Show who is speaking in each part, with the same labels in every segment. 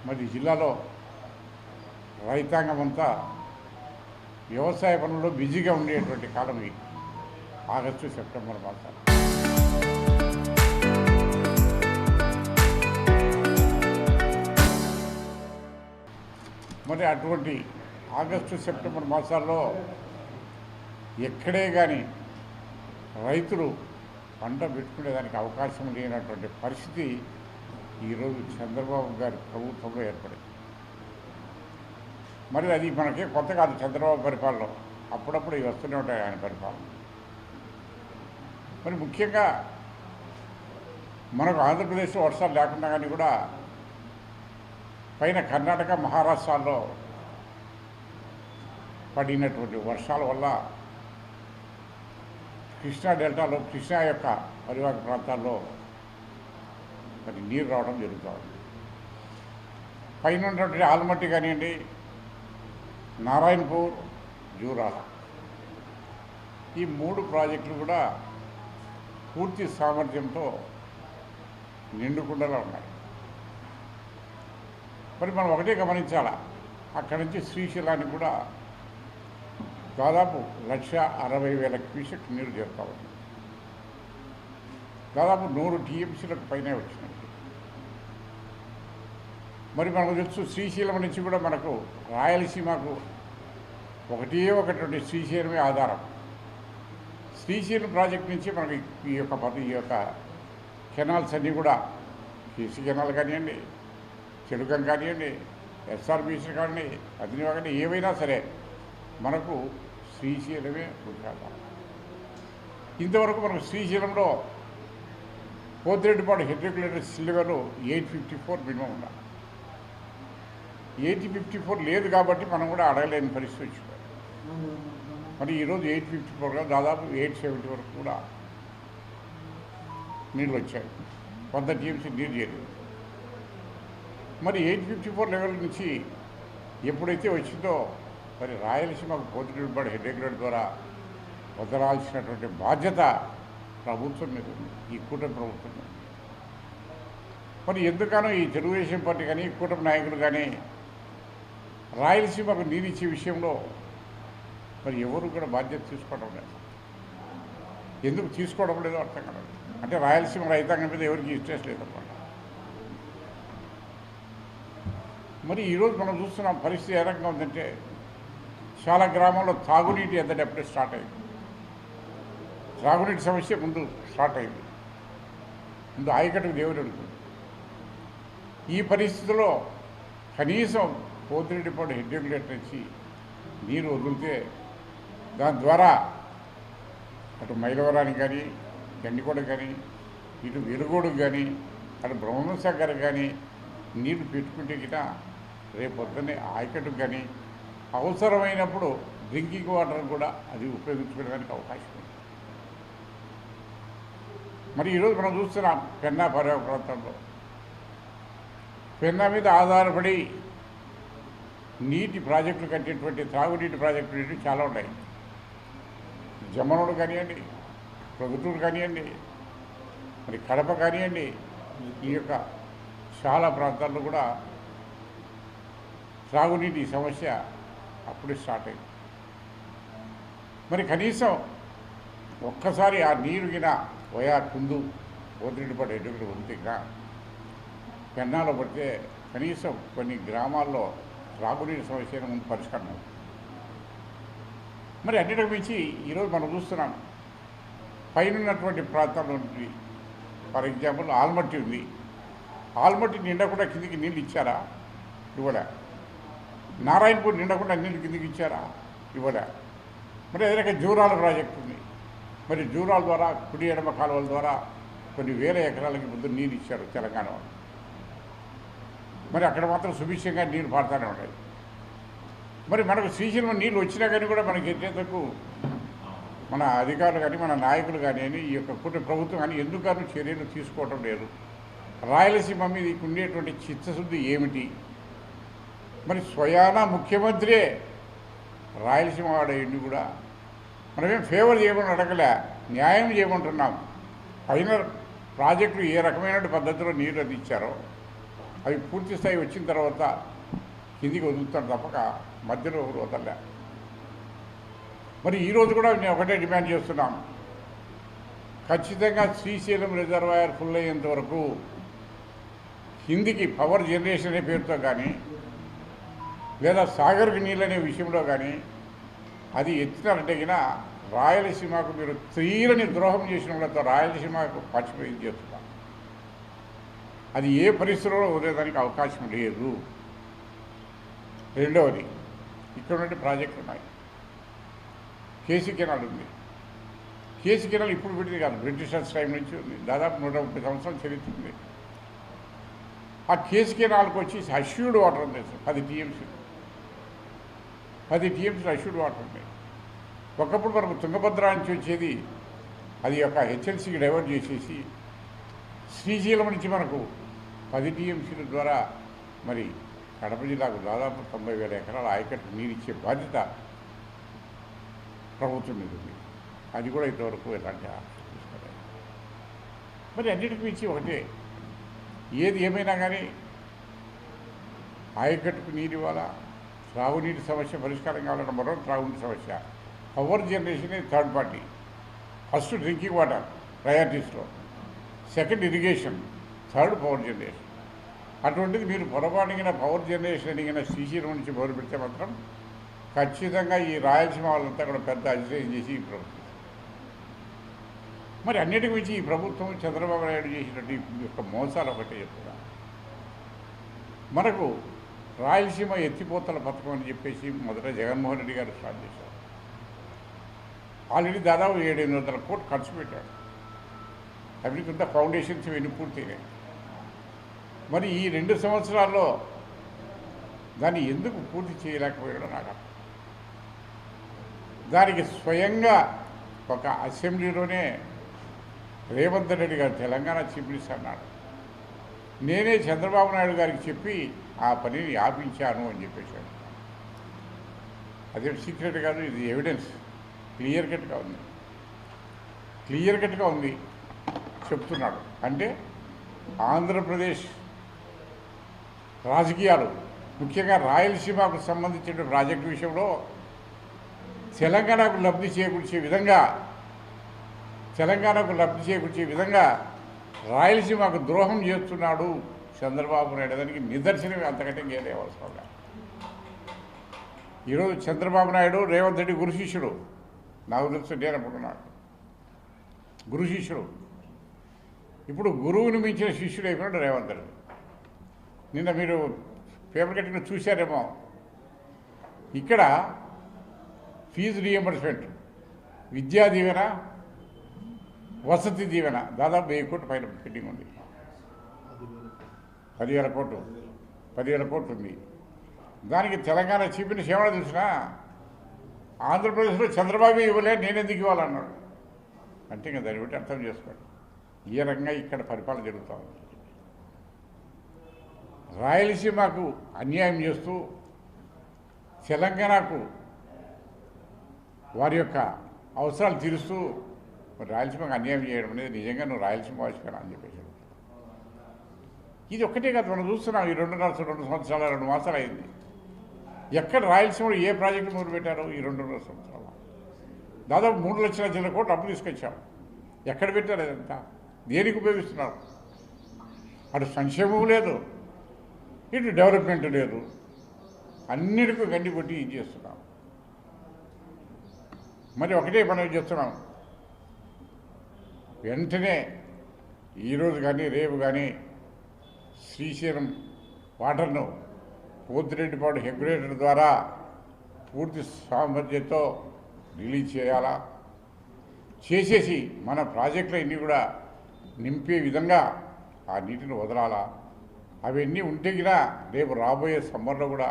Speaker 1: మరి జిల్లాలో రైతాంగం అంతా వ్యవసాయ పనుల్లో బిజీగా ఉండేటువంటి కాలం ఇది ఆగస్టు సెప్టెంబర్ మాసాలు. మరి అటువంటి ఆగస్టు సెప్టెంబర్ మాసాల్లో ఎక్కడే కానీ రైతులు పంట పెట్టుకునేదానికి అవకాశం లేనటువంటి పరిస్థితి ఈరోజు చంద్రబాబు గారి ప్రభుత్వంలో ఏర్పడింది. మరి అది మనకే కొత్త కాదు. చంద్రబాబు పరిపాలన అప్పుడప్పుడు ఇవి వస్తూనే ఉంటాయి ఆయన పరిపాలన. మరి ముఖ్యంగా మనకు ఆంధ్రప్రదేశ్లో వర్షాలు లేకుండా కానీ కూడా పైన కర్ణాటక మహారాష్ట్రాల్లో పడినటువంటి వర్షాల వల్ల కృష్ణా డెల్టాలో కృష్ణా యొక్క పరివాహక ప్రాంతాల్లో మరి నీరు రావడం జరుగుతుంది. పైన ఉన్నటువంటి ఆల్మట్టి కానివ్వండి, నారాయణపూర్, జూరాల ఈ 3 ప్రాజెక్టులు కూడా పూర్తి సామర్థ్యంతో నిండుకుండలా ఉన్నాయి. మరి మనం ఒకటే గమనించాలా, అక్కడి నుంచి శ్రీశైలానికి కూడా దాదాపు 1,60,000 క్యూసెక్ నీరు చేరుతా ఉంది. దాదాపు 100 టీఎంసీలకు పైనే వచ్చినాయి. మరి మనకు తెలుసు శ్రీశైలం నుంచి కూడా మనకు రాయలసీమకు ఒకటే ఒకటి శ్రీశైలమే ఆధారం. శ్రీశైలం ప్రాజెక్ట్ నుంచి మనకి ఈ యొక్క కెనాల్స్ అన్నీ కూడా కేసీ కెనాల్ కానివ్వండి, చెడుకం కానివ్వండి, ఎస్ఆర్బీసీ కానివ్వండి, అదినివా కానీ ఏవైనా సరే మనకు శ్రీశైలమే ఆధారం. ఇంతవరకు మనకు శ్రీశైలంలో Pothireddypadu head regulator silver 854 minimum ఉండాలి. 854 లేదు కాబట్టి మనం కూడా అడగలేని పరిస్థితి వచ్చింది. మరి ఈరోజు 854గా దాదాపు 870 వరకు కూడా నీళ్ళు వచ్చాయి. 100 టీఎంసీ నీరు చేరింది. మరి 854 లెవెల్ నుంచి ఎప్పుడైతే వచ్చిందో మరి రాయలసీమకు పోతిరెడ్డిపాడు హెడ్ రెగ్యులేటర్ ద్వారా వదలాల్సినటువంటి బాధ్యత ప్రభుత్వం మీద ఉంది, ఈ కూటమి ప్రభుత్వం మీద. మరి ఎందుకనో ఈ తెలుగుదేశం పార్టీ కానీ కూటమి నాయకులు కానీ రాయలసీమకు నీరు ఇచ్చే విషయంలో మరి ఎవరు కూడా బాధ్యత తీసుకోవడం లేదు. ఎందుకు తీసుకోవడం లేదో అర్థం కాదు. అంటే రాయలసీమ రైతాంగం మీద ఎవరికి ఇంట్రెస్ట్ లేదన్నమాట. మరి ఈరోజు మనం చూస్తున్న పరిస్థితి ఏ రకంగా ఉందంటే చాలా గ్రామాల్లో తాగునీటి ఎద్దడి అప్పుడే స్టార్ట్ అయింది. త్రాగునీటి సమస్య ముందు స్టార్ట్ అయింది. ముందు ఆయకట్టుకు దేవుడు అడుగుతుంది. ఈ పరిస్థితిలో కనీసం పోతిరెడ్డిపాడు హెడ్ రెగ్యులేటర్ నుంచి నీరు వదిలితే దాని ద్వారా అటు మైలవరానికి కానీ, గండికోటకు కానీ, ఇటు వెలుగోడుకు కానీ, అటు బ్రహ్మసాగర్ కానీ నీరు పెట్టుకుంటే గిట రేపు పొద్దున్నే ఆయకట్టుకు కానీ అవసరమైనప్పుడు డ్రింకింగ్ వాటర్ కూడా అది ఉపయోగించుకోవడానికి అవకాశం ఉంది. మరి ఈరోజు మనం చూస్తున్నాం పెన్నా పరివాహక ప్రాంతంలో పెన్నా మీద ఆధారపడి నీటి ప్రాజెక్టులు కట్టేటువంటి త్రాగునీటి ప్రాజెక్టులు చాలా ఉన్నాయి. జమ్మనోడు కానివ్వండి, ప్రొద్దుటూరు కానివ్వండి, మరి కడప కానివ్వండి, ఈ యొక్క చాలా ప్రాంతాల్లో కూడా త్రాగునీటి సమస్య అప్పుడే స్టార్ట్ అయింది. మరి కనీసం ఒక్కసారి ఆ నీరు గిన పోయా కుందు పోతిరెడ్డిపాడు ఎడ్డుకుని ఉందిగా పెన్నాలో పడితే కనీసం కొన్ని గ్రామాల్లో త్రాగునీటి సమస్యను ముందు పరిష్కారం అవుతుంది. మరి అన్నిటికి మించి ఈరోజు మనం చూస్తున్నాం పైన ఉన్నటువంటి ప్రాంతాల్లో నుండి ఫర్ ఎగ్జాంపుల్ ఆల్మట్టి ఉంది. ఆల్మట్టి నిండకుండా కిందికి నీళ్ళు ఇచ్చారా? ఇవ్వలే. నారాయణపూర్ నిండకుండా నీళ్ళు కిందికి ఇచ్చారా? ఇవ్వలే. మరి అదే రకంగా జూరాల ప్రాజెక్టు ఉంది. మరి జూరాల ద్వారా కుడి ఎడమ కాలువల ద్వారా కొన్ని వేల ఎకరాలకి ముందు నీళ్ళు ఇచ్చారు తెలంగాణ వాళ్ళు. మరి అక్కడ మాత్రం సుభిక్షంగా నీళ్ళు పారుతూనే ఉంటాయి. మరి మనకు శ్రీశైలం నీళ్ళు వచ్చినా కానీ కూడా మనకి ఎట్టేందుకు మన అధికారులు కానీ మన నాయకులు కానీ ఈ యొక్క కూటమి ప్రభుత్వం కానీ ఎందుకని చర్యలు తీసుకోవటం లేదు. రాయలసీమ మీద ఉండేటువంటి చిత్తశుద్ధి ఏమిటి? మరి స్వయానా ముఖ్యమంత్రే రాయలసీమ వాడేయండి కూడా మనమేం ఫేవర్ చేయమని అడగలే, న్యాయం చేయమంటున్నాం. పైన ప్రాజెక్టులు ఏ రకమైన పద్ధతిలో నీరు అందించారో అవి పూర్తి స్థాయి వచ్చిన తర్వాత కిందికి వదులుతాడు తప్పక మధ్యలో ఎవరు వదలలే. మరి ఈరోజు కూడా నేను ఒకటే డిమాండ్ చేస్తున్నాను, ఖచ్చితంగా శ్రీశైలం రిజర్వాయర్ ఫుల్ అయ్యేంత వరకు కిందికి పవర్ జనరేషన్ అనే పేరుతో కానీ లేదా సాగర్కి నీళ్ళు అనే విషయంలో కానీ అది ఎత్తినారంటే కినా రాయలసీమకు మీరు తీరని ద్రోహం చేసిన వాళ్ళతో రాయలసీమకు పచ్చిపోయి చేస్తున్నారు. అది ఏ పరిస్థితుల్లో వదిలేదానికి అవకాశం లేదు. రెండవది, ఇక్కడ నుండి ప్రాజెక్టులు ఉన్నాయి. కేసీ కెనాల్ ఉంది. కేసీ కెనాల్ ఇప్పుడు పెట్టింది కాదు, బ్రిటిషర్స్ టైం నుంచి ఉంది. దాదాపు 130 సంవత్సరాలు చరిత్ర ఉంది. ఆ కేసీ కెనాల్కి వచ్చి అష్యూర్డ్ వాటర్ ఉంది. 10 టీఎంసీ అష్యూర్డ్ వాటర్ ఉన్నాయి. ఒకప్పుడు మనకు తుంగభద్ర నుంచి వచ్చేది అది ఒక హెచ్ఎల్సీకి డైవర్ట్ చేసేసి శ్రీశైలం నుంచి మనకు 10 టీఎంసీల ద్వారా మరి కడప జిల్లాకు దాదాపు 90,000 ఎకరాల ఆయకట్టు నీరిచ్చే బాధ్యత ప్రభుత్వం మీద ఉంది. అది కూడా ఇంతవరకు ఎలాంటి తీసుకోలేదు. మరి అన్నిటికీ మించి ఒకటే, ఏది ఏమైనా కానీ ఆయకట్టుకు నీరు ఇవ్వాలా, త్రాగునీటి సమస్య పరిష్కారం కావాలన్న మరో త్రాగునీటి సమస్య. Power generation third party. First drinking water ప్రయారిటీస్లో, second irrigation, third power generation. అటువంటిది మీరు పొరపాటున పవర్ జనరేషన్ అడిగిన శ్రీశైలం నుంచి మొదలు పెడితే మాత్రం ఖచ్చితంగా ఈ రాయలసీమ వాళ్ళంతా కూడా పెద్ద అధ్యయనం చేసి ఈ ప్రభుత్వం. మరి అన్నిటికి మించి ఈ ప్రభుత్వం చంద్రబాబు నాయుడు చేసినట్టు ఈ యొక్క మోసాలు ఒకటే చెప్తున్నా. మనకు రాయలసీమ ఎత్తిపోతల పథకం అని చెప్పేసి మొదట జగన్మోహన్ రెడ్డి గారు స్టార్ట్ చేశారు. ఆల్రెడీ దాదాపు 700 కోట్లు ఖర్చు పెట్టాడు. అవి కొంత ఫౌండేషన్స్ ఇవన్నీ పూర్తయినాయి. మరి ఈ 2 సంవత్సరాల్లో దాన్ని ఎందుకు పూర్తి చేయలేకపోయాడో నాకు అర్థం. దానికి స్వయంగా ఒక అసెంబ్లీలోనే రేవంత్ రెడ్డి గారు తెలంగాణ చీఫ్ మినిస్టర్ అన్నాడు, నేనే చంద్రబాబు నాయుడు గారికి చెప్పి ఆ పనిని ఆపించాను అని చెప్పేశాడు. అదే సీక్రెట్ కాదు, ఇది ఎవిడెన్స్ క్లియర్ కట్గా ఉంది చెప్తున్నాడు. అంటే ఆంధ్రప్రదేశ్ రాజకీయాలు ముఖ్యంగా రాయలసీమకు సంబంధించిన ప్రాజెక్టు విషయంలో తెలంగాణకు లబ్ధి చేకూర్చే విధంగా రాయలసీమకు ద్రోహం చేస్తున్నాడు చంద్రబాబు నాయుడు. దానికి నిదర్శనమే, అంతకంటే ఇంకేదే అవసరం లేదు. ఈరోజు చంద్రబాబు నాయుడు రేవంత్ రెడ్డి గురు శిష్యుడు. నాకు తెలుసు, నేను అనుకుంటున్నాను గురు శిష్యుడు. ఇప్పుడు గురువుని మించిన శిష్యుడు అయిపోయాడు రేవంత్ రెడ్డి. నిన్న మీరు పేపర్ కట్టిన చూశారేమో, ఇక్కడ ఫీజు రీఎంబర్స్మెంట్, విద్యా దీవెన, వసతి దీవెన దాదాపు 1000 కోట్ల పైన పెండింగ్ ఉంది. 10,000 కోట్లు ఉంది. దానికి తెలంగాణ చీఫ్ మినిస్టర్ ఏమన్నా తెలిసినా ఆంధ్రప్రదేశ్లో చంద్రబాబు ఇవ్వలే, నేను ఎందుకు ఇవ్వాలన్నాడు. అంటే ఇంకా దాన్ని బట్టి అర్థం చేసుకోండి ఏ రకంగా ఇక్కడ పరిపాలన జరుగుతూ ఉంది. రాయలసీమకు అన్యాయం చేస్తూ తెలంగాణకు వారి యొక్క అవసరాలు తీరుస్తూ రాయలసీమకు అన్యాయం చేయడం అనేది నిజంగా నువ్వు రాయలసీమ వాసిపోయినా అని చెప్పేసి. ఇది ఒక్కటే కాదు, మనం చూస్తున్నాం. ఈ 2 సంవత్సరాలు 2 మాసాలు అయింది. ఎక్కడ రాయలసీమలో ఏ ప్రాజెక్టు మొదలుపెట్టారో ఈ 2.5 సంవత్సరాలు దాదాపు 3 లక్షల చిల్లర కోట్లు అప్పు తీసుకొచ్చాం. ఎక్కడ పెట్టారు? అదంతా దేనికి ఉపయోగిస్తున్నారు? అటు సంక్షేమం లేదు, ఇటు డెవలప్మెంట్ లేదు. అన్నిటికీ గండి కొట్టి ఇది చేస్తున్నాం. మరి ఒకటే మనం చేస్తున్నాం, వెంటనే ఈరోజు కానీ రేపు కానీ శ్రీశైలం వాటర్ను పోతిరెడ్డిపాడు హెగ్యులేటర్ ద్వారా పూర్తి సామర్థ్యంతో రిలీజ్ చేయాలా, చేసేసి మన ప్రాజెక్టులు అన్నీ కూడా నింపే విధంగా ఆ నీటిని వదలాలా. అవన్నీ ఉంటే కూడా రేపు రాబోయే సమ్మర్లో కూడా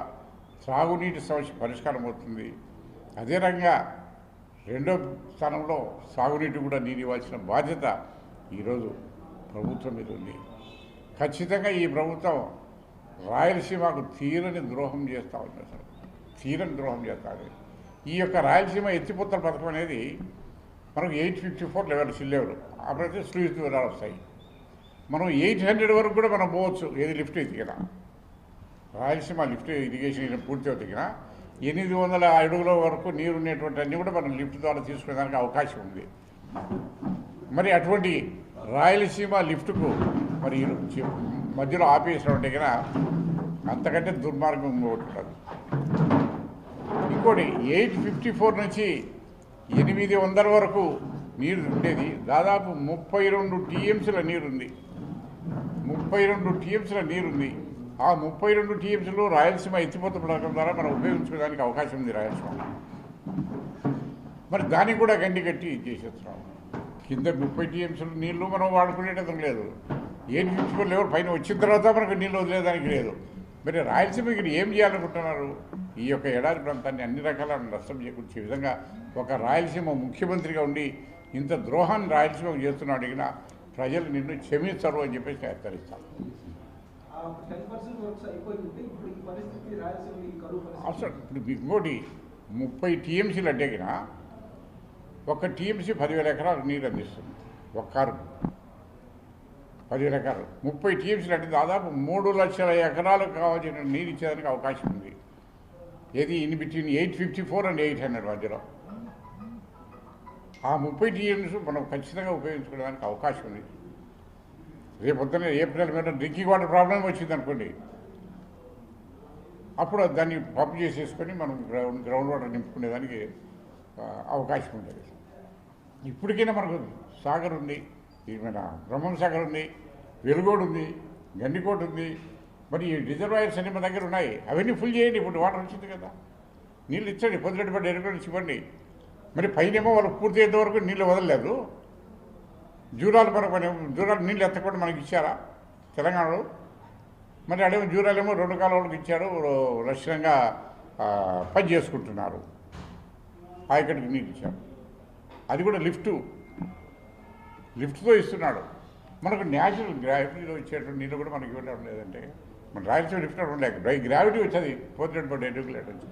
Speaker 1: త్రాగునీటి సమస్య పరిష్కారం అవుతుంది. అదే రకంగా 2వ స్థానంలో సాగునీటి కూడా నీరు ఇవ్వాల్సిన బాధ్యత ఈరోజు ప్రభుత్వం మీద ఉంది. ఖచ్చితంగా ఈ ప్రభుత్వం రాయలసీమకు తీరని ద్రోహం చేస్తూ ఉంది. అసలు తీరని ద్రోహం చేస్తుంది. ఈ యొక్క రాయలసీమ ఎత్తిపోతల పథకం అనేది మనకు 854 లెవెల్ సిల్లెవెల్ అప్పుడైతే స్లూయిస్ ద్వారా వస్తాయి. మనం 800 వరకు కూడా మనం పోవచ్చు. ఏది లిఫ్ట్ ఎతికినా, రాయలసీమ లిఫ్ట్ ఇరిగేషన్ పూర్తి ఎతికినా 800 అడుగుల వరకు నీరు ఉండేటువంటి అన్నీ కూడా మనం లిఫ్ట్ ద్వారా తీసుకునేదానికి అవకాశం ఉంది. మరి అటువంటి రాయలసీమ లిఫ్ట్కు మరి మధ్యలో ఆపేసినటువంటి కన్నా అంతకంటే దుర్మార్గం ఇంకోటి ఉండదు. ఇంకోటి 854 నుంచి 800 వరకు నీరు ఉండేది. దాదాపు 32 టీఎంసీల నీరుంది. 32 టీఎంసీల నీరుంది. ఆ 32 టీఎంసీలు రాయలసీమ ఎత్తిపోత పథకం ద్వారా మనం ఉపయోగించుకోవడానికి అవకాశం ఉంది రాయలసీమ. మరి దాన్ని కూడా గండి కట్టి చేసేస్తున్నాం. కింద 30 టీఎంసీలు నీళ్లు మనం వాడుకునేటం లేదు. 854 లెవెల్ పైన వచ్చిన తర్వాత మనకు నీళ్ళు వదిలేదానికి లేదు. మరి రాయలసీమ ఇక్కడ ఏం చేయాలనుకుంటున్నారు? ఈ యొక్క ఎడారి ప్రాంతాన్ని అన్ని రకాల నష్టం చేకూర్చే విధంగా ఒక రాయలసీమ ముఖ్యమంత్రిగా ఉండి ఇంత ద్రోహాన్ని రాయలసీమకు చేస్తున్నాడు. అడిగినా ప్రజలు నిన్ను క్షమించరు అని చెప్పేసి నేను హెచ్చరిస్తాను. అసలు ఇప్పుడు ఇంకోటి 30 టీఎంసీలు అడ్డగినా ఒక టీఎంసీ 10,000 ఎకరాలు నీరు అందిస్తుంది. ఒక కారు 10,000 ఎకరాలు 30 టీఎంసీలు అంటే దాదాపు 3 లక్షల ఎకరాలకు కావాల్సిన నీరు ఇచ్చేదానికి అవకాశం ఉంది. ఏది ఇన్ బిట్వీన్ 854 and 800 మధ్యలో ఆ 30 టీఎంసీ మనం ఖచ్చితంగా ఉపయోగించుకోవడానికి అవకాశం ఉంది. రేపొద్దున ఏప్రిల్ మీద డ్రింకింగ్ వాటర్ ప్రాబ్లం వచ్చింది అనుకోండి, అప్పుడు దాన్ని పంప్ చేసేసుకొని మనం గ్రౌండ్ వాటర్ నింపుకునేదానికి అవకాశం ఉండేది. ఇప్పటికైనా మనకు సాగర్ ఉంది, మన బ్రహ్మం సాగర్ ఉంది, వెలుగోడు ఉంది, గండికోట ఉంది. మరి ఈ రిజర్వాయర్స్ అన్ని మన దగ్గర ఉన్నాయి. అవన్నీ ఫుల్ చేయండి. ఇప్పుడు వాటర్ వచ్చింది కదా, నీళ్ళు ఇచ్చండి. పొద్దునపడి ఎరుకొని ఇవ్వండి. మరి పైనేమో వాళ్ళు పూర్తి అయ్యేంత వరకు నీళ్ళు వదలలేదు. జూరాలు జూరాలు నీళ్ళు ఎత్తకుండా మనకి ఇచ్చారా తెలంగాణలో? మరి అడేమో జూరాలేమో 2 కాలువలకు ఇచ్చారు, లక్ష్యంగా పని చేసుకుంటున్నారు. ఆయకడికి నీళ్ళు ఇచ్చారు. అది కూడా లిఫ్ట్తో ఇస్తున్నాడు. మనకు న్యాచురల్ గ్రావిటీలో ఇచ్చేటువంటి నీళ్ళు కూడా మనకి ఇవ్వడం లేదంటే మన రాయలసీమ లిఫ్ట్ ఉండలేక గ్రావిటీ వచ్చేది 4.8 అడుగులు నుంచి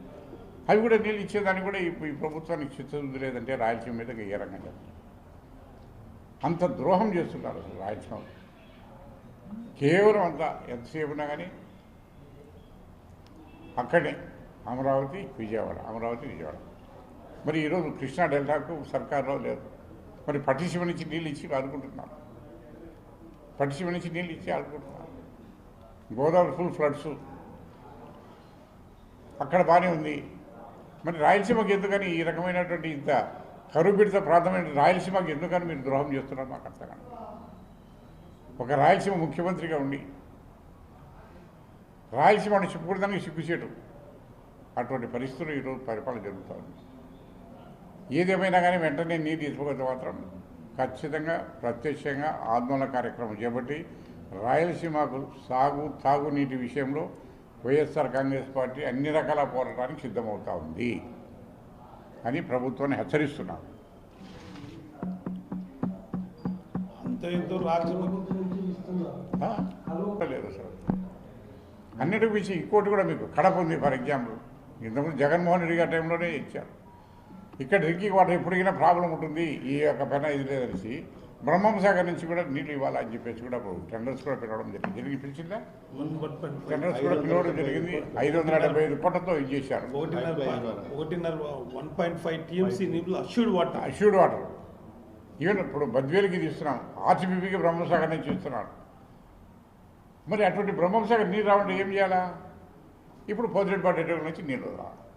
Speaker 1: అవి కూడా నీళ్ళు ఇచ్చేదాన్ని కూడా ఈ ప్రభుత్వానికి చిత్తశుద్ధి లేదంటే రాయలసీమ మీద ఏ రంగం చేస్తారు. అంత ద్రోహం చేస్తున్నారు అసలు రాయలసీమ. కేవలం అంతా ఎంతసేపు ఉన్నా కానీ అక్కడే అమరావతి విజయవాడ. మరి ఈరోజు కృష్ణా డెల్టాకు సర్కారులో లేదు. మరి పట్టిసీమ నుంచి నీళ్ళు ఇచ్చి ఆదుకుంటున్నారు. గోదావరి ఫుల్ ఫ్లడ్స్ అక్కడ బాగానే ఉంది. మరి రాయలసీమకి ఎందుకని ఈ రకమైనటువంటి ఇంత కరువు పీడిత ప్రాంతమైన రాయలసీమకి ఎందుకని మీరు ద్రోహం చేస్తున్నారు? మాకు అర్థం కాదు. ఒక రాయలసీమ ముఖ్యమంత్రిగా ఉండి రాయలసీమని చెప్పుకోవడానికి సిగ్గుచేటు అటువంటి పరిస్థితులు ఈరోజు పరిపాలన జరుగుతూ ఉంది. ఏదేమైనా కానీ వెంటనే నీరు తీసుకోకపోతే మాత్రం ఖచ్చితంగా ప్రత్యక్షంగా ఆందోళన కార్యక్రమం చేపట్టి రాయలసీమకు తాగునీటి విషయంలో వైఎస్ఆర్ కాంగ్రెస్ పార్టీ అన్ని రకాల పోరాటానికి సిద్ధమవుతూ ఉంది అని ప్రభుత్వాన్ని హెచ్చరిస్తున్నాను. లేదు సార్. అన్నిటికి మించి ఇంకోటి కూడా మీకు కడప ఉంది. ఫర్ ఎగ్జాంపుల్ ఇంతకుముందు జగన్మోహన్ రెడ్డి గారి టైంలోనే ఇచ్చారు. ఇక్కడ డ్రింకింగ్ వాటర్ ఎప్పటికైనా ప్రాబ్లం ఉంటుంది, ఈ యొక్క పెన ఇది లేదనేసి బ్రహ్మం సాగర్ నుంచి కూడా నీళ్ళు ఇవ్వాలని చెప్పేసి కూడా టెండర్స్ కూడా పిలవడం జరిగింది. పిలిచిందా? టెండర్స్ కూడా పిలవడం జరిగింది. 575 కోట్లతో ఇది చేశారు.
Speaker 2: 1.5 TMC అష్యూర్డ్
Speaker 1: వాటర్. ఈవెన్ ఇప్పుడు బద్వేలుకి తీస్తున్నాం, ఆర్టీపీపీకి బ్రహ్మసాగర్ నుంచి ఇస్తున్నాడు. మరి అటువంటి బ్రహ్మసాగర్ నీరు రావాలంటే ఏం చేయాలా? ఇప్పుడు పొద్దుపాటి నుంచి నీళ్ళు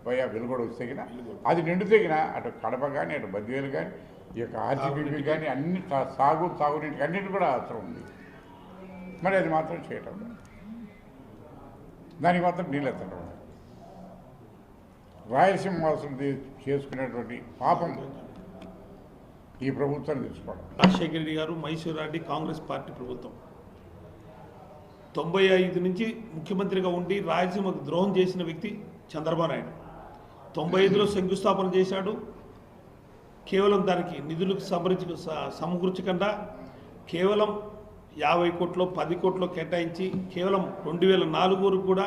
Speaker 1: భయా వెలుగొడ వస్తేగిన అది నిండు తెగిన అటు కడప కానీ అటు బద్వేలు కానీ ఈ యొక్క ఆర్టీపీపీ కానీ అన్ని తాగునీటికి అన్నిటి కూడా అవసరం ఉంది. మరి అది మాత్రం చేయటం, దానికి మాత్రం నీళ్ళు ఎత్తడం, రాయలసీమ వాసులు చేసుకునేటువంటి పాపం ఈ ప్రభుత్వాన్ని తీసుకోవడం.
Speaker 2: రాజశేఖర రెడ్డి గారు, మైసూర్ రెడ్డి కాంగ్రెస్ పార్టీ ప్రభుత్వం 95 నుంచి ముఖ్యమంత్రిగా ఉండి రాయలసీమకు ద్రోహం చేసిన వ్యక్తి చంద్రబాబు నాయుడు. 95లో శంకుస్థాపన చేశాడు. కేవలం దానికి నిధులకు సమకూర్చకుండా కేవలం 50 కోట్లు 10 కోట్లు కేటాయించి కేవలం 2004 వరకు కూడా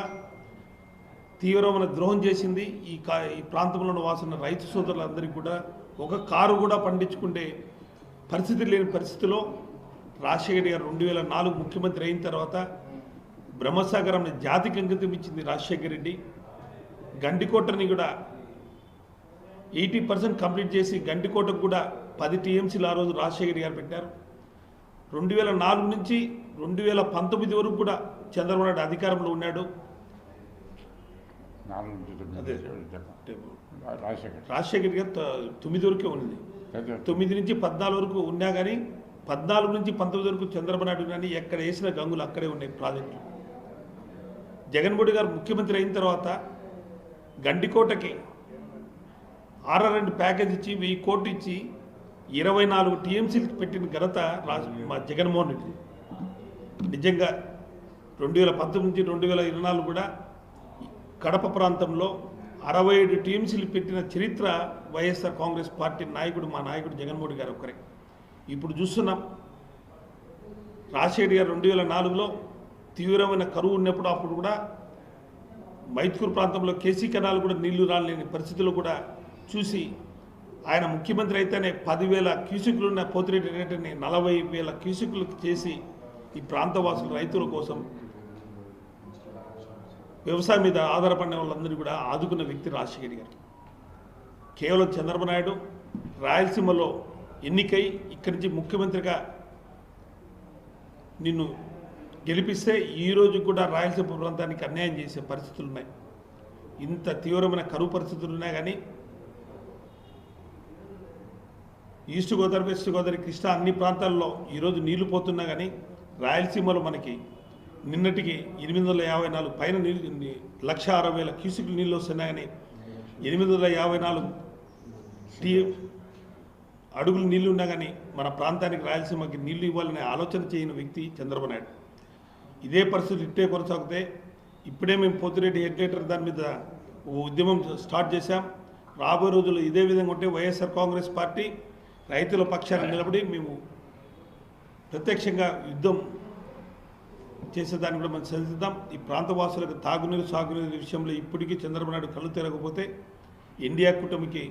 Speaker 2: తీవ్రమైన ద్రోహం చేసింది. ఈ ప్రాంతంలో వాసిన రైతు సోదరులందరికీ కూడా ఒక కారు కూడా పండించుకునే పరిస్థితి లేని పరిస్థితిలో రాజశేఖర్ గారు 2004 ముఖ్యమంత్రి అయిన తర్వాత బ్రహ్మసాగరంని జాతికి అంకితం ఇచ్చింది రాజశేఖర్ రెడ్డి. గండికోటని కూడా 80% కంప్లీట్ చేసి గండికోటకు కూడా 10 టీఎంసీలు ఆ రోజు రాజశేఖర్ గారు పెట్టారు. 2004 నుంచి 2019 వరకు కూడా చంద్రబాబు నాయుడు అధికారంలో ఉన్నాడు. రాజశేఖర్ గారు 9 వరకే ఉంది. 9 నుంచి 14 వరకు ఉన్నా కానీ 14 నుంచి 19 వరకు చంద్రబాబు నాయుడు కానీ ఎక్కడ వేసిన గంగులు అక్కడే ఉన్నాయి ప్రాజెక్టులు. జగన్మోహన్ గారు ముఖ్యమంత్రి అయిన తర్వాత గండికోటకి RR&D ప్యాకేజ్ ఇచ్చి 1000 కోట్లు ఇచ్చి 24 టీఎంసీలు పెట్టిన ఘనత మా జగన్మోహన్ రెడ్డి. నిజంగా 2019 నుంచి 2024 కూడా కడప ప్రాంతంలో 67 టీఎంసీలు పెట్టిన చరిత్ర వైఎస్ఆర్ కాంగ్రెస్ పార్టీ నాయకుడు మా నాయకుడు జగన్మోహన్ గారు ఒక్కరే. ఇప్పుడు చూస్తున్నాం రాజశేఖర్ గారు 2004లో తీవ్రమైన కరువు ఉన్నప్పుడు అప్పుడు కూడా మైత్కూరు ప్రాంతంలో కేసీ కెనాల్ కూడా నీళ్లు రాలేని పరిస్థితుల్లో కూడా చూసి ఆయన ముఖ్యమంత్రి అయితేనే 10,000 క్యూసిక్లు ఉన్న పోతిరెడ్డి రేటుని 40,000 క్యూసిక్లకు చేసి ఈ ప్రాంతవాసులు రైతుల కోసం వ్యవసాయం మీద ఆధారపడిన వాళ్ళందరినీ కూడా ఆదుకున్న వ్యక్తి రాజశేఖర్ గారు. కేవలం చంద్రబాబు నాయుడు రాయలసీమలో ఎన్నికై ఇక్కడి నుంచి ముఖ్యమంత్రిగా నిన్ను గెలిపిస్తే ఈరోజు కూడా రాయలసీమ ప్రాంతానికి అన్యాయం చేసే పరిస్థితులు ఉన్నాయి. ఇంత తీవ్రమైన కరువు పరిస్థితులు ఉన్నాయి కానీ ఈస్ట్ గోదావరి, వెస్ట్ గోదావరి, కృష్ణా అన్ని ప్రాంతాల్లో ఈరోజు నీళ్లు పోతున్నా కానీ రాయలసీమలో మనకి నిన్నటికి 854 పైన నీళ్ళు 1,60,000 క్యూసిక్లు నీళ్ళు వస్తున్నాయి కానీ 854 అడుగులు నీళ్లు ఉన్నా కానీ మన ప్రాంతానికి రాయలసీమకి నీళ్లు ఇవ్వాలనే ఆలోచన చేయని వ్యక్తి చంద్రబాబు నాయుడు. ఇదే పరిస్థితులు ఇట్టే కొనసాగితే ఇప్పుడే మేము పోతిరెడ్డి హెడ్గేటర్ దాని మీద ఉద్యమం స్టార్ట్ చేశాం. రాబోయే రోజుల్లో ఇదే విధంగా ఉంటే వైఎస్ఆర్ కాంగ్రెస్ పార్టీ రైతుల పక్షాన నిలబడి మేము ప్రత్యక్షంగా యుద్ధం చేసేదాన్ని కూడా మనం చదివిద్దాం. ఈ ప్రాంతవాసులకు తాగునీరు, సాగునీరు విషయంలో ఇప్పటికీ చంద్రబాబు నాయుడు కళ్ళు తెరకపోతే ఇండియా కూటమికి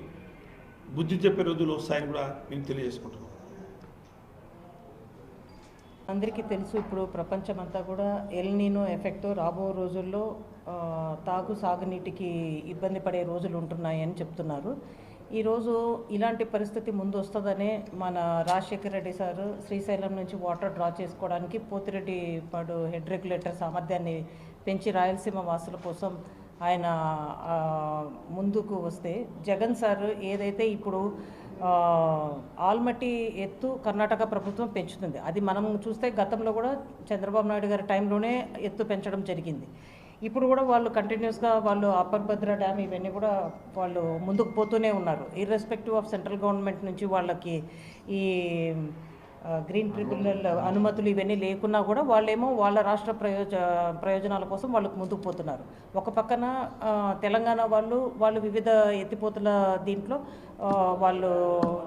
Speaker 2: బుద్ధి చెప్పే రోజులు వస్తాయని కూడా మేము తెలియజేసుకుంటున్నాం.
Speaker 3: అందరికీ తెలుసు, ఇప్పుడు ప్రపంచమంతా కూడా ఎల్ నీనో ఎఫెక్ట్ రాబో రోజుల్లో సాగునీటికి ఇబ్బంది పడే రోజులు ఉంటున్నాయని చెప్తున్నారు. ఈరోజు ఇలాంటి పరిస్థితి ముందు వస్తుందనే మన రాజశేఖర్ రెడ్డి సారు శ్రీశైలం నుంచి వాటర్ డ్రా చేసుకోవడానికి పోతిరెడ్డి పాడు హెడ్ రెగ్యులేటర్ సామర్థ్యాన్ని పెంచి రాయలసీమ వాసుల కోసం ఆయన ముందుకు వస్తే, జగన్ సార్ ఏదైతే ఇప్పుడు ఆల్మట్టి ఎత్తు కర్ణాటక ప్రభుత్వం పెంచుతుంది. అది మనం చూస్తే గతంలో కూడా చంద్రబాబు నాయుడు గారి టైంలోనే ఎత్తు పెంచడం జరిగింది. ఇప్పుడు కూడా వాళ్ళు కంటిన్యూస్గా వాళ్ళు అప్పర్ భద్ర డ్యామ్ ఇవన్నీ కూడా వాళ్ళు ముందుకు పోతూనే ఉన్నారు. ఇర్రెస్పెక్టివ్ ఆఫ్ సెంట్రల్ గవర్నమెంట్ నుంచి వాళ్ళకి ఈ గ్రీన్ ట్రిబ్యునల్ అనుమతులు ఇవన్నీ లేకున్నా కూడా వాళ్ళేమో వాళ్ళ రాష్ట్ర ప్రయోజనాల కోసం వాళ్ళకు ముందుకు పోతున్నారు. ఒక పక్కన తెలంగాణ వాళ్ళు వివిధ ఎత్తిపోతుల దీంట్లో వాళ్ళు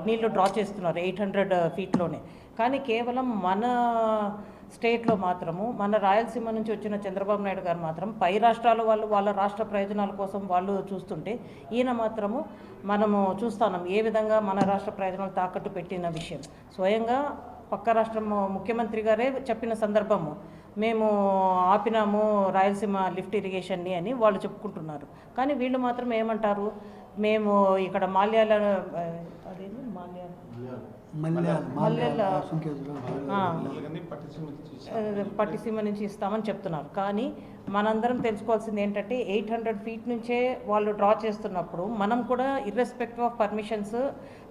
Speaker 3: నీళ్లు డ్రా చేస్తున్నారు 800 ఫీట్లోనే. కానీ కేవలం మన స్టేట్లో మాత్రము మన రాయలసీమ నుంచి వచ్చిన చంద్రబాబు నాయుడు గారు మాత్రం పై రాష్ట్రాల వాళ్ళు వాళ్ళ రాష్ట్ర ప్రయోజనాల కోసం వాళ్ళు చూస్తుంటే, ఈయన మాత్రము మనము చూస్తున్నాం ఏ విధంగా మన రాష్ట్ర ప్రయోజనాలు తాకట్టు పెట్టిన విషయం. స్వయంగా పక్క రాష్ట్రం ముఖ్యమంత్రి గారే చెప్పిన సందర్భము, మేము ఆపినాము రాయలసీమ లిఫ్ట్ ఇరిగేషన్ని అని వాళ్ళు చెప్పుకుంటున్నారు. కానీ వీళ్ళు మాత్రం ఏమంటారు, మేము ఇక్కడ మాల్యాల అదేంటి పట్టిసీమ నుంచి ఇస్తామని చెప్తున్నారు. కానీ మనందరం తెలుసుకోవాల్సింది ఏంటంటే 800 ఫీట్ నుంచే వాళ్ళు డ్రా చేస్తున్నప్పుడు మనం కూడా irrespective of permissions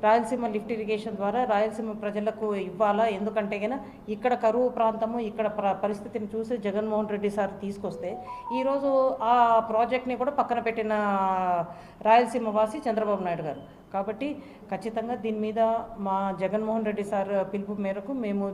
Speaker 3: Rayalaseema lift irrigation ద్వారా రాయలసీమ ప్రజలకు ఇవ్వాలా. ఎందుకంటే కనుక ఇక్కడ కరువు ప్రాంతము, ఇక్కడ పరిస్థితిని చూసి జగన్మోహన్ రెడ్డి సార్ తీసుకొస్తే ఈరోజు ఆ ప్రాజెక్ట్ని కూడా పక్కన పెట్టిన రాయలసీమ వాసి చంద్రబాబు నాయుడు గారు. కాబట్టి ఖచ్చితంగా దీని మీద మా జగన్మోహన్ రెడ్డి సార్ పిలుపు మేరకు మేము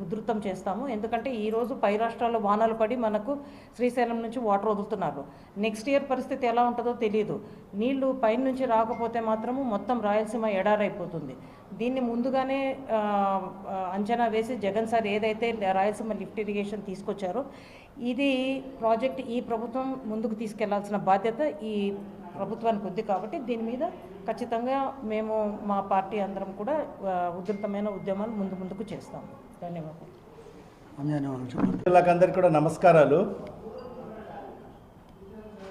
Speaker 3: ఉధృతం చేస్తాము. ఎందుకంటే ఈరోజు పై రాష్ట్రాల్లో వానాలు పడి మనకు శ్రీశైలం నుంచి వాటర్ వదులుతున్నారు. నెక్స్ట్ ఇయర్ పరిస్థితి ఎలా ఉంటుందో తెలియదు. నీళ్లు పైన నుంచి రాకపోతే మాత్రము మొత్తం రాయలసీమ ఎడారైపోతుంది. దీన్ని ముందుగానే అంచనా వేసి జగన్ సార్ ఏదైతే రాయలసీమ లిఫ్ట్ ఇరిగేషన్ తీసుకొచ్చారో ఇది ప్రాజెక్ట్ ఈ ప్రభుత్వం ముందుకు తీసుకెళ్లాల్సిన బాధ్యత ఈ ప్రభుత్వానికి ఉంది. కాబట్టి దీని మీద ఖచ్చితంగా మేము మా పార్టీ అందరం కూడా ఉధృతమైన ఉద్యమాలు ముందుకు చేస్తాము. ధన్యవాదాలు.
Speaker 4: పిల్లలందరికీ కూడా నమస్కారాలు.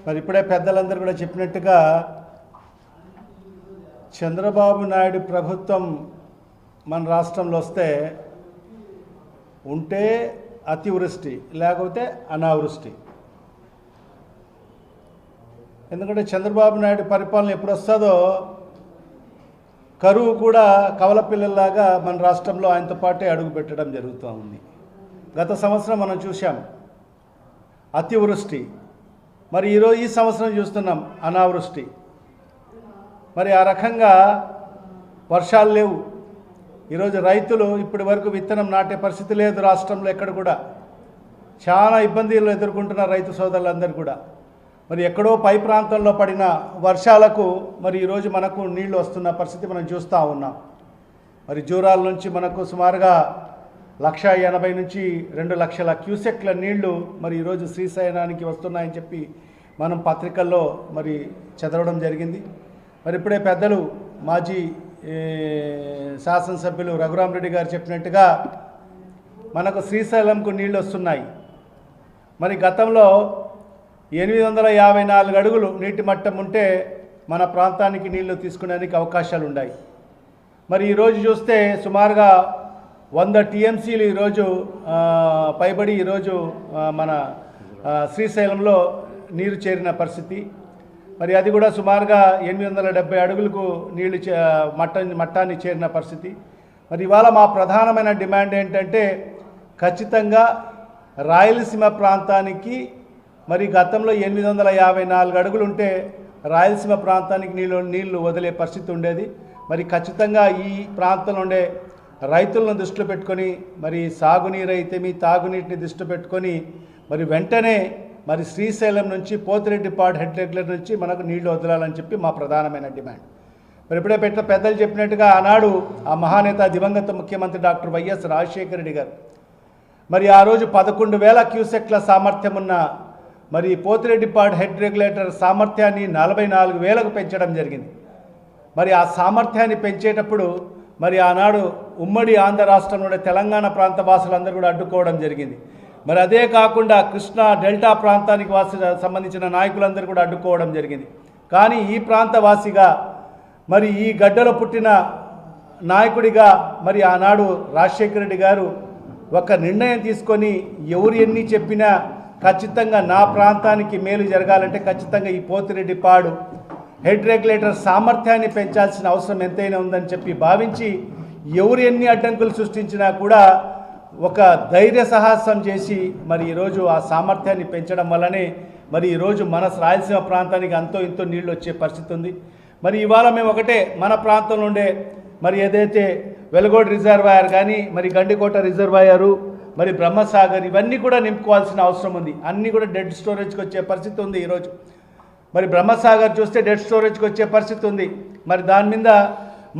Speaker 4: మరి ఇప్పుడే పెద్దలందరూ కూడా చెప్పినట్టుగా చంద్రబాబు నాయుడు ప్రభుత్వం మన రాష్ట్రంలో వస్తే ఉంటే అతివృష్టి లేకపోతే అనావృష్టి. ఎందుకంటే చంద్రబాబు నాయుడు పరిపాలన ఎప్పుడు వస్తుందో కరువు కూడా కవల పిల్లల్లాగా మన రాష్ట్రంలో ఆయనతో పాటే అడుగు పెట్టడం జరుగుతూ ఉంది. గత సంవత్సరం మనం చూసాం అతివృష్టి, మరి ఈ సంవత్సరం చూస్తున్నాం అనావృష్టి. మరి ఆ రకంగా వర్షాలు లేవు. ఈరోజు రైతులు ఇప్పటి వరకు విత్తనం నాటే పరిస్థితి లేదు రాష్ట్రంలో ఎక్కడ కూడా. చాలా ఇబ్బందులు ఎదుర్కొంటున్నారు రైతు సోదరులందరూ కూడా. మరి ఎక్కడో పై ప్రాంతంలో పడిన వర్షాలకు మరి ఈరోజు మనకు నీళ్లు వస్తున్న పరిస్థితి మనం చూస్తూ ఉన్నాం. మరి జూరాల నుంచి మనకు సుమారుగా 180,000 నుంచి 2 లక్షల క్యూసెక్ల నీళ్లు మరి ఈరోజు శ్రీశైలానికి వస్తున్నాయని చెప్పి మనం పత్రికల్లో మరి చదవడం జరిగింది. మరి ఇప్పుడే పెద్దలు మాజీ శాసనసభ్యులు రఘురామరెడ్డి గారు చెప్పినట్టుగా మనకు శ్రీశైలంకు నీళ్లు వస్తున్నాయి. మరి గతంలో 854 అడుగులు నీటి మట్టం ఉంటే మన ప్రాంతానికి నీళ్లు తీసుకునేందుకు అవకాశాలు ఉన్నాయి. మరి ఈరోజు చూస్తే సుమారుగా 100 టీఎంసీలు ఈరోజు పైబడి ఈరోజు మన శ్రీశైలంలో నీరు చేరిన పరిస్థితి. మరి అది కూడా సుమారుగా 870 అడుగులకు నీళ్లు మట్టాన్ని చేరిన పరిస్థితి. మరి ఇవాళ మా ప్రధానమైన డిమాండ్ ఏంటంటే ఖచ్చితంగా రాయలసీమ ప్రాంతానికి మరి గతంలో 854 అడుగులు ఉంటే రాయలసీమ ప్రాంతానికి నీళ్లు వదిలే పరిస్థితి ఉండేది. మరి ఖచ్చితంగా ఈ ప్రాంతంలో ఉండే రైతులను దృష్టిలో పెట్టుకొని మరి సాగునీరు అయితేమి తాగునీటిని దృష్టిలో పెట్టుకొని మరి వెంటనే మరి శ్రీశైలం నుంచి పోతిరెడ్డిపాడు హెడ్ రెగ్యులేటర్ నుంచి మనకు నీళ్లు వదలాలని చెప్పి మా ప్రధానమైన డిమాండ్. మరి ఇప్పుడే పెద్దలు చెప్పినట్టుగా ఆనాడు ఆ మహానేత దివంగత ముఖ్యమంత్రి డాక్టర్ వైఎస్ రాజశేఖర రెడ్డి గారు మరి ఆ రోజు 11,000 క్యూసెక్ల సామర్థ్యం ఉన్న మరి పోతిరెడ్డిపాడు హెడ్ రెగ్యులేటర్ సామర్థ్యాన్ని 44,000కు పెంచడం జరిగింది. మరి ఆ సామర్థ్యాన్ని పెంచేటప్పుడు మరి ఆనాడు ఉమ్మడి ఆంధ్ర రాష్ట్రంలో తెలంగాణ ప్రాంత వాసులందరూ కూడా అడ్డుకోవడం జరిగింది. మరి అదే కాకుండా కృష్ణా డెల్టా ప్రాంతానికి సంబంధించిన నాయకులందరూ కూడా అడ్డుకోవడం జరిగింది. కానీ ఈ ప్రాంత వాసిగా మరి ఈ గడ్డలో పుట్టిన నాయకుడిగా మరి ఆనాడు రాజశేఖర రెడ్డి గారు ఒక నిర్ణయం తీసుకొని ఎవరు ఎన్ని చెప్పినా ఖచ్చితంగా నా ప్రాంతానికి మేలు జరగాలంటే ఖచ్చితంగా ఈ పోతిరెడ్డిపాడు హెడ్ రెగ్యులేటర్ సామర్థ్యాన్ని పెంచాల్సిన అవసరం ఎంతైనా ఉందని చెప్పి భావించి ఎవరు ఎన్ని అడ్డంకులు సృష్టించినా కూడా ఒక ధైర్య సాహసం చేసి మరి ఈరోజు ఆ సామర్థ్యాన్ని పెంచడం వల్లనే మరి ఈరోజు మన రాయలసీమ ప్రాంతానికి అంతో ఇంతో నీళ్ళు వచ్చే పరిస్థితి ఉంది. మరి ఇవాళ మేము ఒకటే మన ప్రాంతంలో ఉండే మరి ఏదైతే వెలగోడు రిజర్వాయర్ కానీ మరి గండికోట రిజర్వాయరు మరి బ్రహ్మసాగర్ ఇవన్నీ కూడా నింపుకోవాల్సిన అవసరం ఉంది. అన్నీ కూడా డెడ్ స్టోరేజ్కి వచ్చే పరిస్థితి ఉంది ఈరోజు. మరి బ్రహ్మసాగర్ చూస్తే డెడ్ స్టోరేజ్కి వచ్చే పరిస్థితి ఉంది. మరి దాని మీద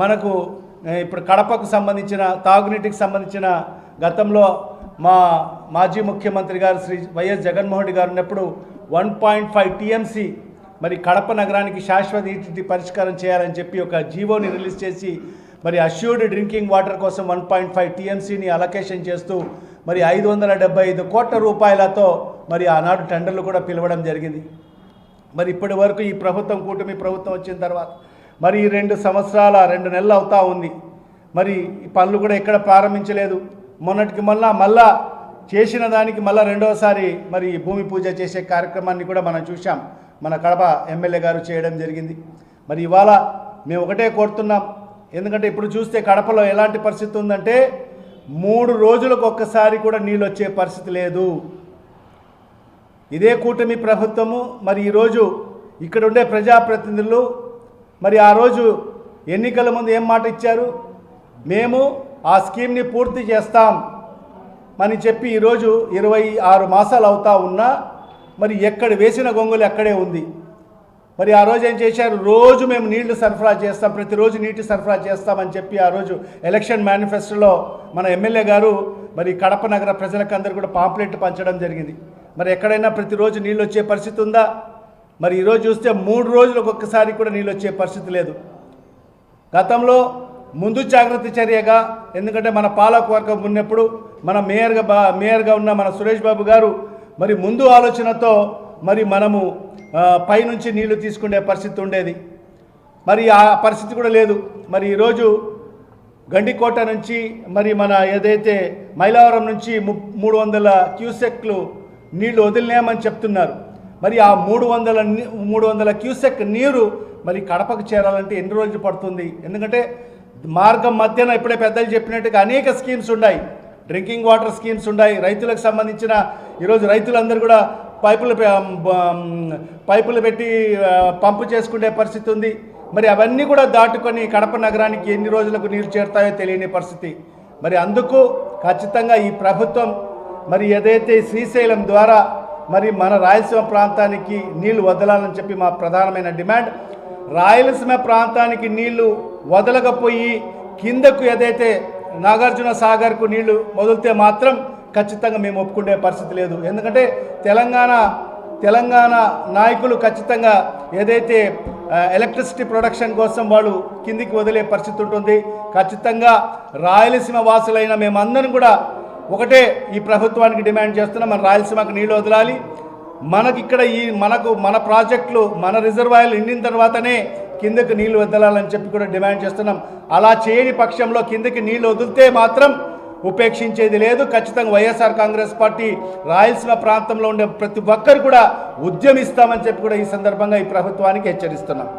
Speaker 4: మనకు ఇప్పుడు కడపకు సంబంధించిన తాగునీటికి సంబంధించిన గతంలో మా మాజీ ముఖ్యమంత్రి గారు శ్రీ వైఎస్ జగన్మోహన్ రెడ్డి గారు ఉన్నప్పుడు 1.5 టీఎంసీ మరి కడప నగరానికి శాశ్వత నీటి పరిష్కారం చేయాలని చెప్పి ఒక జీవోని రిలీజ్ చేసి మరి అష్యూర్డ్ డ్రింకింగ్ వాటర్ కోసం 1.5 టీఎంసీని అలొకేషన్ చేస్తూ మరి 575 కోట్ల రూపాయలతో మరి ఆనాడు టెండర్లు కూడా పిలవడం జరిగింది. మరి ఇప్పటి వరకు ఈ ప్రభుత్వం కూటమి ప్రభుత్వం వచ్చిన తర్వాత మరి 2 సంవత్సరాల 2 నెలలు అవుతా ఉంది. మరి ఈ పనులు కూడా ఎక్కడ ప్రారంభించలేదు. మొన్నటికి మళ్ళా చేసిన దానికి మళ్ళీ రెండోసారి మరి భూమి పూజ చేసే కార్యక్రమాన్ని కూడా మనం చూసాం. మన కడప ఎమ్మెల్యే గారు చేయడం జరిగింది. మరి ఇవాళ మేము ఒకటే కోరుతున్నాం. ఎందుకంటే ఇప్పుడు చూస్తే కడపలో ఎలాంటి పరిస్థితి ఉందంటే 3 రోజులకు ఒక్కసారి కూడా నీళ్ళు వచ్చే పరిస్థితి లేదు. ఇదే కూటమి ప్రభుత్వము మరి ఈరోజు ఇక్కడ ఉండే ప్రజాప్రతినిధులు మరి ఆ రోజు ఎన్నికల ముందు ఏం మాట ఇచ్చారు, మేము ఆ స్కీమ్ని పూర్తి చేస్తాం అని చెప్పి ఈరోజు 26 మాసాలు అవుతా ఉన్నా మరి ఎక్కడ వేసిన గొంగులు అక్కడే ఉంది. మరి ఆ రోజు ఏం చేశారు, రోజు మేము నీళ్లు సరఫరా చేస్తాం, ప్రతిరోజు నీటి సరఫరా చేస్తామని చెప్పి ఆ రోజు ఎలక్షన్ మేనిఫెస్టోలో మన ఎమ్మెల్యే గారు మరి కడప నగర ప్రజలకు అందరూ కూడా పాంప్లెట్ పంచడం జరిగింది. మరి ఎక్కడైనా ప్రతిరోజు నీళ్ళు వచ్చే పరిస్థితి ఉందా? మరి ఈరోజు చూస్తే 3 రోజులకు ఒక్కసారి కూడా నీళ్ళు వచ్చే పరిస్థితి లేదు. గతంలో ముందు జాగ్రత్త చర్యగా, ఎందుకంటే మన పాలకవర్గం ఉన్నప్పుడు మన మేయర్గా ఉన్న మన సురేష్ బాబు గారు మరి ముందు ఆలోచనతో మరి మనము పైనుంచి నీళ్లు తీసుకునే పరిస్థితి ఉండేది. మరి ఆ పరిస్థితి కూడా లేదు. మరి ఈరోజు గండికోట నుంచి మరి మన ఏదైతే మైలవరం నుంచి 300 క్యూసెక్లు నీళ్లు వదిలినామని చెప్తున్నారు. మరి ఆ 300 క్యూసెక్ నీరు మరి కడపకు చేరాలంటే ఎన్ని రోజులు పడుతుంది? ఎందుకంటే మార్గం మధ్యన ఇప్పుడే పెద్దలు చెప్పినట్టుగా అనేక స్కీమ్స్ ఉన్నాయి. డ్రింకింగ్ వాటర్ స్కీమ్స్ ఉన్నాయి. రైతులకు సంబంధించిన ఈరోజు రైతులందరూ కూడా పైపులు పెట్టి పంపు చేసుకునే పరిస్థితి ఉంది. మరి అవన్నీ కూడా దాటుకొని కడప నగరానికి ఎన్ని రోజులకు నీరు చేరుతాయో తెలియని పరిస్థితి. మరి అందుకు ఖచ్చితంగా ఈ ప్రభుత్వం మరి ఏదైతే శ్రీశైలం ద్వారా మరి మన రాయలసీమ ప్రాంతానికి నీళ్లు వదలాలని చెప్పి మా ప్రధానమైన డిమాండ్. రాయలసీమ ప్రాంతానికి నీళ్లు వదలకపోయి కిందకు ఏదైతే నాగార్జున సాగర్కు నీళ్లు వదిలితే మాత్రం ఖచ్చితంగా మేము ఒప్పుకునే పరిస్థితి లేదు. ఎందుకంటే తెలంగాణ నాయకులు ఖచ్చితంగా ఏదైతే ఎలక్ట్రిసిటీ ప్రొడక్షన్ కోసం వాళ్ళు కిందికి వదిలే పరిస్థితి ఉంటుంది. ఖచ్చితంగా రాయలసీమ వాసులైన మేమందరం కూడా ఒకటే ఈ ప్రభుత్వానికి డిమాండ్ చేస్తున్నాం, మన రాయలసీమకు నీళ్లు వదలాలి. మనకిక్కడ మన ప్రాజెక్టులు మన రిజర్వాయర్లు నిండిన తర్వాతనే కిందకి నీళ్లు వదలాలని చెప్పి కూడా డిమాండ్ చేస్తున్నాం. అలా చేయని పక్షంలో కిందకి నీళ్లు వదిలితే మాత్రం ఉపేక్షించేది లేదు. ఖచ్చితంగా వైఎస్ఆర్ కాంగ్రెస్ పార్టీ రాయలసీమ ప్రాంతంలో ఉండే ప్రతి ఒక్కరు కూడా ఉద్యమిస్తామని చెప్పి కూడా ఈ సందర్భంగా ఈ ప్రభుత్వానికి హెచ్చరిస్తున్నాం.